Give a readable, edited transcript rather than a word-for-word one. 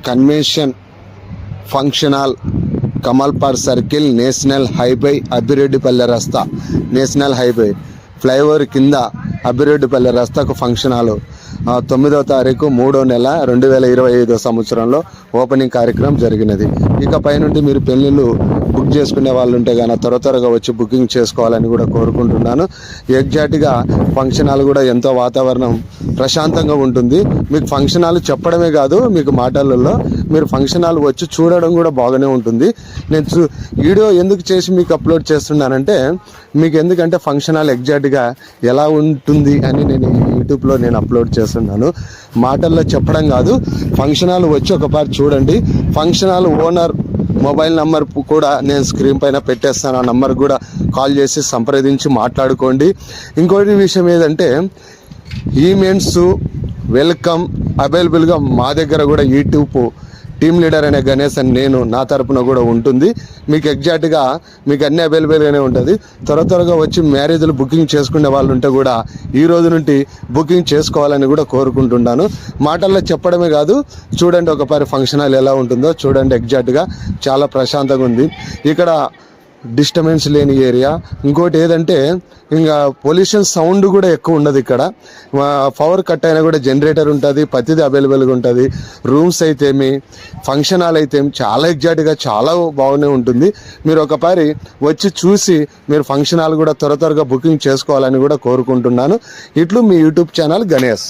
Convention function hall, కమల్పార్ circle, national highway, Abhireddipalle రస్తా, national highway flyover కింద అభిరెడ్డిపల్లె రస్తాకు ఫంక్షన్ హాల్ 9వ తారీఖు 3వ నెల 2025 సంవత్సరంలో ఓపెనింగ్ కార్యక్రమం జరిగినది. ఇకపై నుండి మీరు పెళ్ళిళ్ళు బుక్ చేసుకునే వాళ్ళు ఉంటే కానీ త్వరగా వచ్చి బుకింగ్ చేసుకోవాలని కూడా కోరుకుంటున్నాను. ఎగ్జాక్ట్గా ఫంక్షన్ హాల్ కూడా ఎంతో వాతావరణం ప్రశాంతంగా ఉంటుంది. మీకు ఫంక్షన్ హాల్ చెప్పడమే కాదు, మీకు మాటలలో మీరు ఫంక్షన్ హాల్ వచ్చి చూడడం కూడా బాగానే ఉంటుంది. నేను వీడియో ఎందుకు చేసి మీకు అప్లోడ్ చేస్తున్నానంటే, మీకు ఎందుకంటే ఫంక్షన్ హాల్ ఎగ్జాక్ట్గా ఎలా ఉంటుంది అని నేను యూట్యూబ్లో అప్లోడ్ చేస్తున్నాను. మాటల్లో చెప్పడం కాదు, ఫంక్షన్ హాల్ వచ్చి ఒకసారి చూడండి. Function hall owner mobile number కూడా నేను స్క్రీన్ పైన పెట్టేస్తాను. ఆ నంబర్ కూడా కాల్ చేసి సంప్రదించి మాట్లాడుకోండి. ఇంకోటి విషయం ఏదంటే, ఈవెంట్స్ వెల్కమ్ అవైలబుల్గా మా దగ్గర కూడా యూట్యూబ్ టీమ్ లీడర్ అనే గణేష్ అని నేను నా తరపున కూడా ఉంటుంది. మీకు ఎగ్జాక్ట్గా మీకు అన్ని అవైలబుల్గానే ఉంటుంది. త్వరగా వచ్చి మ్యారేజ్లు బుకింగ్ చేసుకునే వాళ్ళు ఉంటే కూడా ఈ రోజు నుండి బుకింగ్ చేసుకోవాలని కూడా కోరుకుంటున్నాను. మాటల్లో చెప్పడమే కాదు, చూడండి ఒకసారి ఫంక్షన్ హాల్ ఎలా ఉంటుందో చూడండి. ఎగ్జాక్ట్గా చాలా ప్రశాంతంగా ఉంది. ఇక్కడ డిస్టర్బెన్స్ లేని ఏరియా. ఇంకోటి ఏదంటే, ఇంకా పొల్యూషన్ సౌండ్ కూడా ఎక్కువ ఉండదు ఇక్కడ. పవర్ కట్ అయినా కూడా జనరేటర్ ఉంటుంది, ప్రతిదీ అవైలబుల్గా ఉంటుంది. రూమ్స్ అయితేమి, ఫంక్షన్ హాల్ అయితే చాలా ఎగ్జాక్ట్గా చాలా బాగానే ఉంటుంది. మీరు ఒకసారి వచ్చి చూసి మీరు ఫంక్షన్ హాల్ కూడా త్వరగా బుకింగ్ చేసుకోవాలని కూడా కోరుకుంటున్నాను. ఇట్లు మీ యూట్యూబ్ ఛానల్ గణేష్.